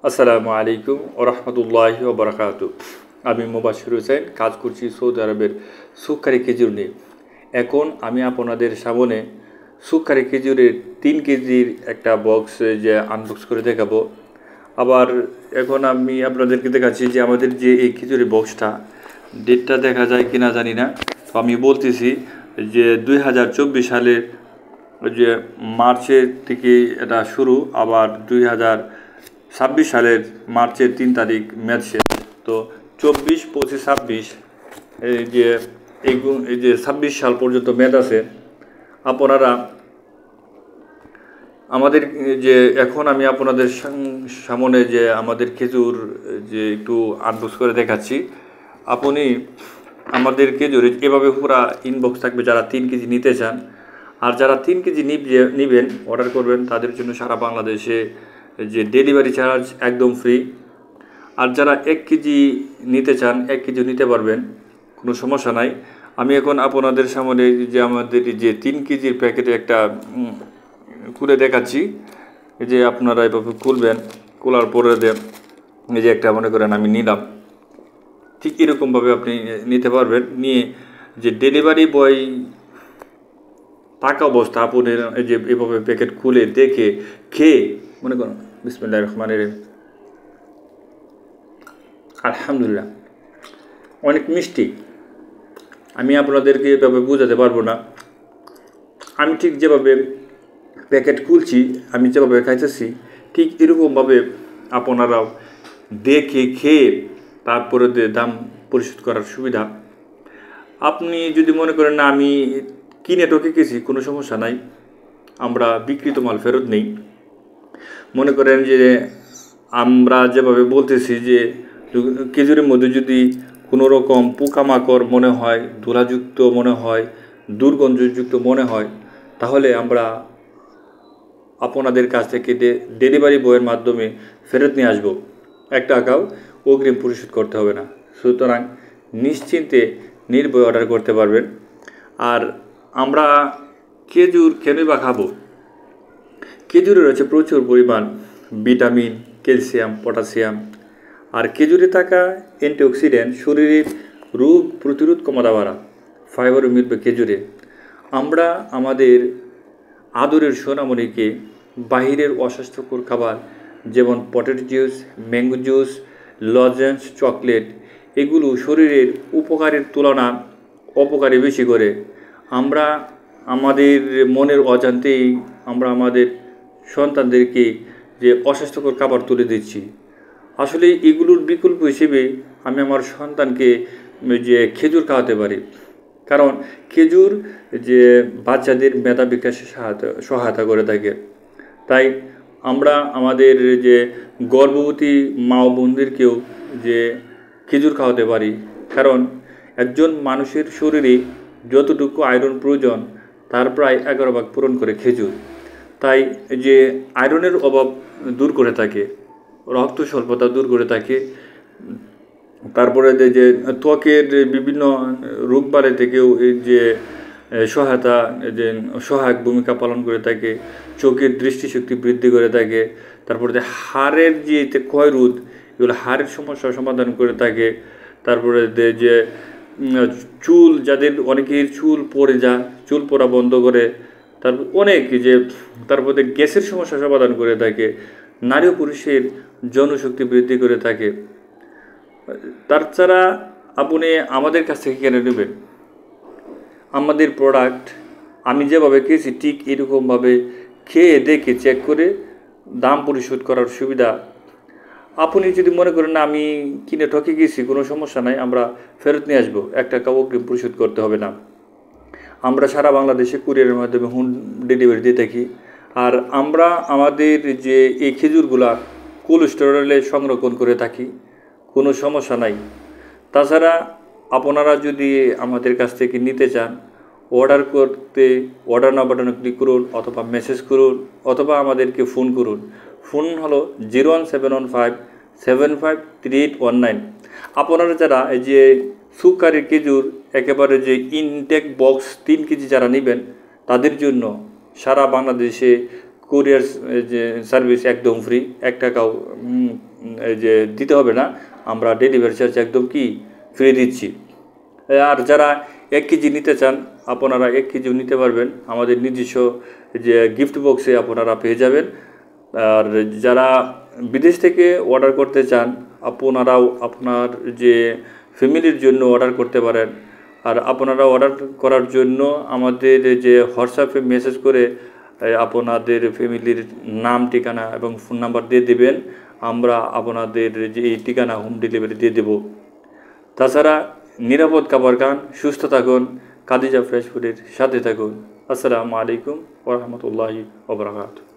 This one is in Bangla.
আসসালামু আলাইকুম ওয়া রাহমাতুল্লাহি ওয়া বারাকাতুহু। আমি মুবাশশির হোসেন, কাজ করছি সৌদি আরবের সুক্কারি খেজুর নিয়ে। এখন আমি আপনাদের সামনে সুক্কারি খেজুরের 3 কেজির একটা বক্স যে আনবক্স করে দেখাবো। আবার এখন আমি আপনাদেরকে দেখাচ্ছি যে আমাদের যে এই খেজুরের বক্সটা ডেটটা দেখা যায় কিনা জানি না। তো আমি বলতেছি যে 2024 সালের যে মার্চের থেকে এটা শুরু, আবার 2026 সালের মার্চের 3 তারিখ ম্যাচ শেষ। তো 24, 25, 26 এই যে এই যে 26 সাল পর্যন্ত ম্যাচ আছে। আপনারা আমাদের যে এখন আমি আপনাদের সামনে যে আমাদের খেজুর যে একটু আনবক্স করে দেখাচ্ছি। আপনি আমাদের খেজুর এভাবে পুরা ইনবক্স থাকবে যারা 3 কেজি নিতে চান। আর যারা 3 কেজি নেবেন অর্ডার করবেন তাদের জন্য সারা বাংলাদেশে যে ডেলিভারি চার্জ একদম ফ্রি। আর যারা 1 কেজি নিতে চান 1 কেজি নিতে পারবেন, কোনো সমস্যা নাই। আমি এখন আপনাদের সামনে যে আমাদের যে 3 কেজির প্যাকেটে একটা খুলে দেখাচ্ছি। এই যে আপনারা এভাবে খুলবেন, খোলার পরে এই যে একটা মনে করেন আমি নিলাম, ঠিক এরকমভাবে আপনি নিতে পারবেন। নিয়ে যে ডেলিভারি বয় থাকা অবস্থা আপনি এই যে এভাবে প্যাকেট খুলে দেখে খেয়ে মনে করেন বিসমিল্লাহির রহমানির রহিম, আলহামদুলিল্লাহ, অনেক মিষ্টি। আমি আপনাদেরকে এভাবে বোঝাতে পারবো না। আমি ঠিক যেভাবে প্যাকেট খুলছি, আমি যেভাবে খাইতেছি, ঠিক এরকমভাবে আপনারাও দেখে খেয়ে তারপরে দাম পরিশোধ করার সুবিধা। আপনি যদি মনে করেন না আমি কিনে ঠকে গেছি, কোনো সমস্যা নাই, আমরা বিক্রিত মাল ফেরত নেই। মনে করেন যে আমরা যেভাবে বলতেছি যে খেজুরের মধ্যে যদি কোনো রকম পোকামাকড় মনে হয়, ধুলাযুক্ত মনে হয়, দুর্গন্ধযুক্ত মনে হয়, তাহলে আমরা আপনাদের কাছ থেকে ডেলিভারি বয়ের মাধ্যমে ফেরত নিয়ে আসবো। 1 টাকাও অগ্রিম পরিশোধ করতে হবে না। সুতরাং নিশ্চিন্তে নির্ভয়ে অর্ডার করতে পারবেন। আর আমরা খেজুর কেনই বা খাবো? খেজুরে রয়েছে প্রচুর পরিমাণ ভিটামিন, ক্যালসিয়াম, পটাশিয়াম। আর খেজুরে থাকা অ্যান্টিঅক্সিডেন্ট শরীরের রোগ প্রতিরোধ ক্ষমতা বাড়া, ফাইবারও মিলবে খেজুরে। আমরা আমাদের আদরের সোনামণিকে বাহিরের অস্বাস্থ্যকর খাবার যেমন potato juice, mango juice, lozenges, chocolate এগুলো শরীরের উপকারের তুলনা অপকারী বেশি করে। আমরা আমাদের মনের অজান্তেই আমরা আমাদের সন্তানদেরকে যে অস্বাস্থ্যকর খাবার তুলে দিচ্ছি। আসলে এগুলোর বিকল্প হিসেবে আমি আমার সন্তানকে যে খেজুর খাওয়াতে পারি। কারণ খেজুর যে বাচ্চাদের মেধা বিকাশে সহায়তা করে থাকে। তাই আমরা আমাদের যে গর্ভবতী মা ও বোনদেরকেও যে খেজুর খাওয়াতে পারি। কারণ একজন মানুষের শরীরে যতটুকু আয়রন প্রয়োজন তার প্রায় 11 ভাগ পূরণ করে খেজুর। তাই যে আয়রনের অভাব দূর করে থাকে, রক্ত স্বল্পতা দূর করে থাকে। তারপরে যে ত্বকের বিভিন্ন রোগবালাই থেকেও এই যে সহায়ক ভূমিকা পালন করে থাকে। চোখের দৃষ্টিশক্তি বৃদ্ধি করে থাকে। তারপরে যে হাড়ের যে ক্ষয়রোধ, এগুলো হাড়ের সমস্যার সমাধান করে থাকে। তারপরে যে চুল, যাদের অনেকের চুল পড়ে যায়, চুল পড়া বন্ধ করে। তারপর অনেক যে তারপরে গ্যাসের সমস্যা সমাধান করে থাকে। নারী ও পুরুষের যৌনশক্তি বৃদ্ধি করে থাকে। তাছাড়া আপনি আমাদের কাছ থেকে কেন নেবেন? আমাদের প্রোডাক্ট আমি যেভাবে খেয়েছি ঠিক এরকমভাবে খেয়ে দেখে চেক করে দাম পরিশোধ করার সুবিধা। আপনি যদি মনে করেন না আমি কিনে ঠকে গেছি, কোনো সমস্যা নাই, আমরা ফেরত নিয়ে আসবো। 1 টাকা অগ্রিম পরিশোধ করতে হবে না। আমরা সারা বাংলাদেশে কুরিয়ারের মাধ্যমে হোম ডেলিভারি দিয়ে থাকি। আর আমরা আমাদের যে এই খেজুরগুলা কোল্ড স্টোরেজে সংরক্ষণ করে থাকি, কোনো সমস্যা নাই। তাছাড়া আপনারা যদি আমাদের কাছ থেকে নিতে চান, অর্ডার করতে অর্ডার নাও বাটনে ক্লিক করুন, অথবা মেসেজ করুন, অথবা আমাদেরকে ফোন করুন। ফোন হলো 01715753819। আপনারা যারা এই যে সুক্কারি খেজুর একেবারে যে ইনটেক বক্স 3 কেজি যারা নেবেন, তাদের জন্য সারা বাংলাদেশে কুরিয়ার যে সার্ভিস একদম ফ্রি, 1 টাকাও এই যে দিতে হবে না। আমরা ডেলিভারি চার্জ একদম কি ফ্রি দিচ্ছি। আর যারা 1 কেজি নিতে চান আপনারা 1 কেজিও নিতে পারবেন, আমাদের নিজস্ব যে গিফট বক্সে আপনারা পেয়ে যাবেন। আর যারা বিদেশ থেকে অর্ডার করতে চান আপনারাও আপনার যে ফ্যামিলির জন্য অর্ডার করতে পারেন। আর আপনারা অর্ডার করার জন্য আমাদের যে হোয়াটসঅ্যাপে মেসেজ করে আপনাদের ফ্যামিলির নাম, ঠিকানা এবং ফোন নাম্বার দিয়ে দেবেন। আমরা আপনাদের যে এই ঠিকানা হোম ডেলিভারি দিয়ে দেব। তাছাড়া নিরাপদ খাবার খান, সুস্থ থাকুন, খাদিজা ফ্রেশ ফুডের সাথে থাকুন। আসসালামু আলাইকুম ওয়া রাহমাতুল্লাহি ওয়া বারাকাতুহু।